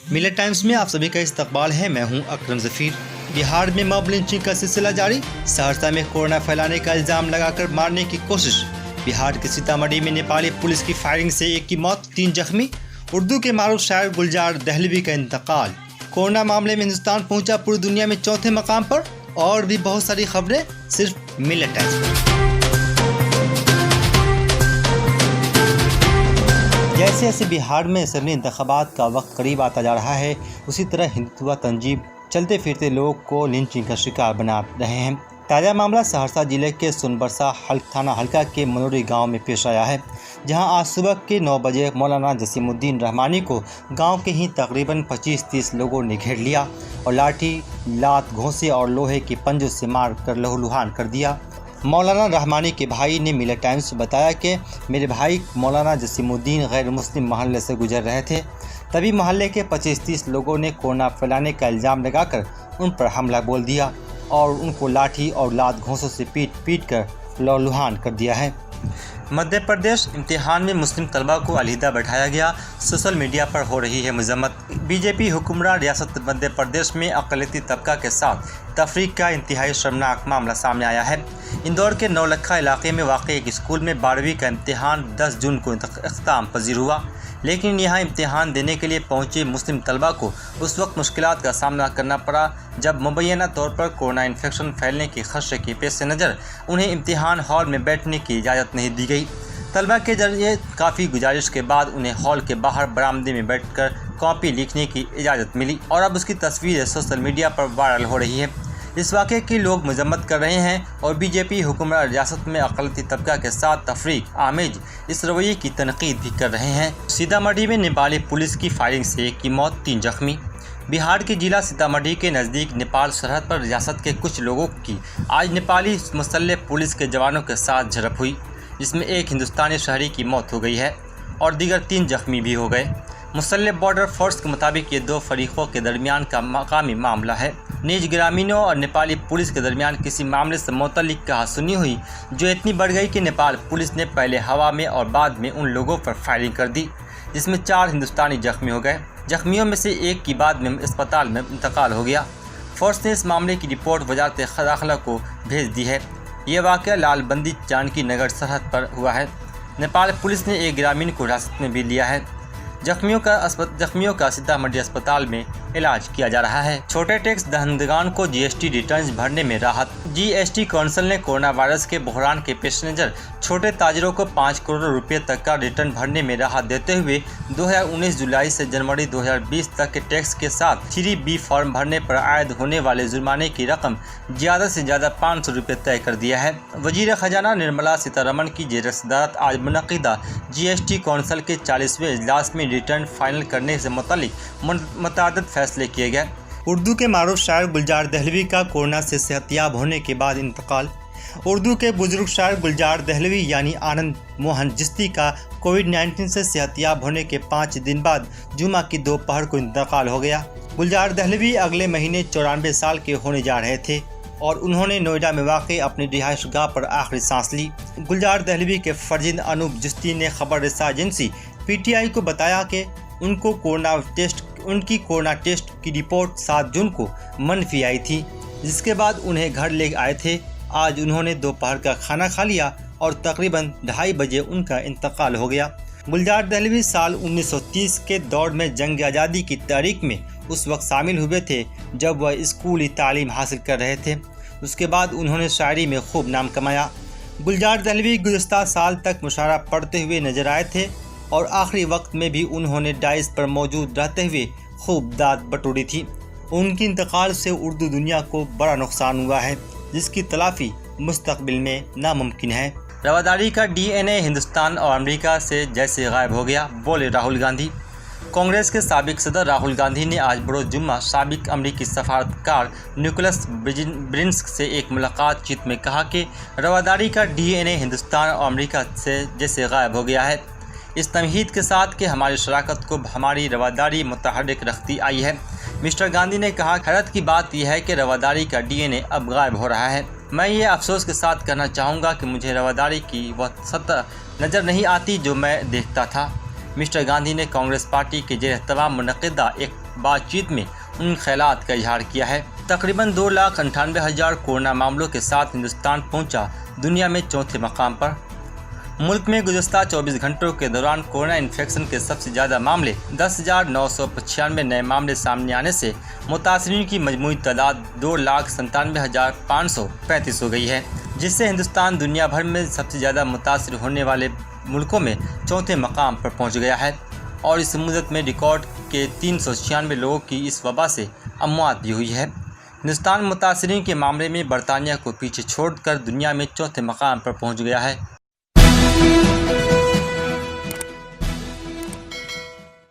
Miller times में आप सभी का इस्तकबाल है। मैं हूं अकरम ज़फ़ीर। बिहार में मॉब लिंचिंग का सिलसिला जारी। सहरसा में कोरोना फैलाने का इल्ज़ाम लगाकर मारने की कोशिश। बिहार के सीतामढ़ी में नेपाली पुलिस की फायरिंग से 1 की मौत, 3 जख्मी। उर्दू के मारूफ शायर गुलजार दहलवी का इंतकाल। कोरोना मामले में हिंदुस्तान पहुंचा पूरी दुनिया में चौथे मकाम पर। और भी बहुत सारी खबरें सिर्फ मिलर टाइम्स पर। जैसे जैसे बिहार में असेंबली इंतखाबात का वक्त करीब आता जा रहा है, उसी तरह हिंदुत्व तंजीब चलते फिरते लोगों को लिंचिंग का शिकार बना रहे हैं। ताज़ा मामला सहरसा जिले के सोनबरसा थाना हल्का के मनोरी गांव में पेश आया है, जहां आज सुबह के 9 बजे मौलाना जसीमुद्दीन रहमानी को गांव के ही तकरीबन 25-30 लोगों ने घेर लिया और लाठी, लात, घोंसे और लोहे के पंजों से मार कर लहूलुहान कर दिया। मौलाना रहमानी के भाई ने मिलर टाइम्स को बताया कि मेरे भाई मौलाना जसीमुद्दीन गैर मुस्लिम मोहल्ले से गुजर रहे थे, तभी मोहल्ले के 25-30 लोगों ने कोरोना फैलाने का इल्ज़ाम लगाकर उन पर हमला बोल दिया और उनको लाठी और लात घोंसों से पीट कर लहूलुहान कर दिया है। मध्य प्रदेश इम्तिहान में मुस्लिम तलबा को अलहदा बैठाया गया। सोशल मीडिया पर हो रही है मजम्मत। बीजेपी हुक्मरान रियासत मध्य प्रदेश में अक़लियती तबका के साथ तफरीक का इंतहाई शर्मनाक मामला सामने आया है। इंदौर के नौलखा इलाके में वाक़ एक स्कूल में 12वीं का इम्तिहान 10 जून को इख्तिताम पजीर हुआ, लेकिन यहाँ इम्तिहान देने के लिए पहुँचे मुस्लिम तलबा को उस वक्त मुश्किलात का सामना करना पड़ा जब मुबैना तौर पर कोरोना इन्फेक्शन फैलने के खदशे के पेश नज़र उन्हें इम्तिहान हॉल में बैठने की इजाज़त नहीं दी गई। तलबा के जरिए काफ़ी गुजारिश के बाद उन्हें हॉल के बाहर बरामदे में बैठकर कॉपी लिखने की इजाज़त मिली और अब उसकी तस्वीरें सोशल मीडिया पर वायरल हो रही है। इस वाक़े की लोग मजम्मत कर रहे हैं और बीजेपी हुक्मरान रियासत में अक़लियती तबका के साथ तफरीक आमेज इस रवैये की तनकीद भी कर रहे हैं। सीतामढ़ी में नेपाली पुलिस की फायरिंग से 1 की मौत, 3 जख्मी। बिहार के जिला सीतामढ़ी के नज़दीक नेपाल सरहद पर रियासत के कुछ लोगों की आज नेपाली मुसल्लह पुलिस के जवानों के साथ झड़प हुई, जिसमें एक हिंदुस्तानी शहरी की मौत हो गई है और दीगर 3 जख्मी भी हो गए। मुसल्लह बॉर्डर फोर्स के मुताबिक ये 2 फरीकों के दरमियान का मकामी मामला है। निज ग्रामीणों और नेपाली पुलिस के दरमियान किसी मामले से मुतल्लिक कहासुनी हुई, जो इतनी बढ़ गई कि नेपाल पुलिस ने पहले हवा में और बाद में उन लोगों पर फायरिंग कर दी, जिसमें 4 हिंदुस्तानी जख्मी हो गए। जख्मियों में से एक की बाद में अस्पताल में इंतकाल हो गया। फोर्स ने इस मामले की रिपोर्ट वजारत दाखिला को भेज दी है। ये वाक़या लालबंदी जानकी नगर सरहद पर हुआ है। नेपाल पुलिस ने एक ग्रामीण को हिरासत में भी लिया है। जख्मियों का सीतामढ़ी अस्पताल में इलाज किया जा रहा है। छोटे टैक्स दहंदगान को जीएसटी रिटर्न्स भरने में राहत। जीएसटी काउंसिल ने कोरोना वायरस के बहरान के पेश नज़र छोटे ताजरों को 5 करोड़ रुपये तक का रिटर्न भरने में राहत देते हुए 2019 जुलाई से जनवरी 2020 तक के टैक्स के साथ 3B फॉर्म भरने पर आयद होने वाले जुर्माने की रकम ज़्यादा से ज़्यादा 500 रुपये तय कर दिया है। वज़ीर ख़जाना निर्मला सीतारमण की ज़ेर सदारत आज मुनक़िदा जीएसटी काउंसिल के 40वें इजलास में रिटर्न फाइनल करने से मुतल्लिक मुतअद्दिद फैसले किए गए। उर्दू के मारूफ शायर गुलजार दहलवी का कोरोना से सेहतियाब होने के बाद इंतकाल। उर्दू के बुजुर्ग शायर गुलजार दहलवी यानी आनंद मोहन चिश्ती का कोविड-19 से सेहतियाब होने के 5 दिन बाद जुमा की दोपहर को इंतकाल हो गया। गुलजार दहलवी अगले महीने 94 साल के होने जा रहे थे और उन्होंने नोएडा में वाक़ अपनी रिहाइशगाह पर आखिरी सांस ली। गुलजार दहलवी के फर्जिंद अनूप चिश्ती ने खबर रसा एजेंसी PTI को बताया कि उनकी कोरोना टेस्ट की रिपोर्ट 7 जून को मनफी आई थी, जिसके बाद उन्हें घर ले आए थे। आज उन्होंने दोपहर का खाना खा लिया और तकरीबन 2:30 बजे उनका इंतकाल हो गया। गुलजार दहलवी साल 1930 के दौर में जंग आज़ादी की तारीख में उस वक्त शामिल हुए थे जब वह स्कूली तालीम हासिल कर रहे थे। उसके बाद उन्होंने शायरी में खूब नाम कमाया। गुलजार दहलवी गुज़श्ता साल तक मुशायरा पढ़ते हुए नजर आए थे और आखिरी वक्त में भी उन्होंने डाइस पर मौजूद रहते हुए खूब दाद बटोरी थी। उनकी इंतकाल से उर्दू दुनिया को बड़ा नुकसान हुआ है, जिसकी तलाफ़ी मुस्तक़बिल में नामुमकिन है। रवादारी का DNA हिंदुस्तान और अमेरिका से जैसे गायब हो गया, बोले राहुल गांधी। कांग्रेस के साबिक सदर राहुल गांधी ने आज बरोज़ जुम्मा साबिक अमरीकी सफारतकार निकोलस ब्रिन्स से एक मुलाकात में कहा कि रवादारी का DNA हिंदुस्तान और अमेरिका से जैसे गायब हो गया है। इस तमहीद के साथ कि हमारी शराकत को हमारी रवादारी मुतहर्रिक रखती आई है। मिस्टर गांधी ने कहा, हैरत की बात यह है कि रवादारी का DNA अब गायब हो रहा है। मैं ये अफसोस के साथ कहना चाहूँगा कि मुझे रवादारी की वह सतह नज़र नहीं आती जो मैं देखता था। मिस्टर गांधी ने कांग्रेस पार्टी के ज़ेर-ए-एहतमाम मुनक़्क़िदा एक بات چیت میں ان خیالات کا اظہار کیا ہے۔ تقریباً 2,98,000 کورونا معاملوں کے ساتھ ہندوستان پہنچا دنیا میں چوتھے مقام پر۔ ملک میں گزشتہ 24 گھنٹوں کے دوران کورونا انفیکشن کے سب سے زیادہ معاملے 10,995 نئے معاملے سامنے آنے سے متاثرین کی مجموعی تعداد 2,97,535 ہو گئی ہے، جس سے ہندوستان دنیا بھر میں سب سے زیادہ متاثر ہونے والے ملکوں میں چوتھے مقام پر پہنچ گیا ہے، اور اس مدت میں ریکارڈ کے 396 لوگوں کی اس وبا سے اموات بھی ہوئی ہے۔ ہندوستان متاثرین کے معاملے میں برطانیہ کو پیچھے چھوڑ کر دنیا میں چوتھے مقام پر پہنچ گیا ہے۔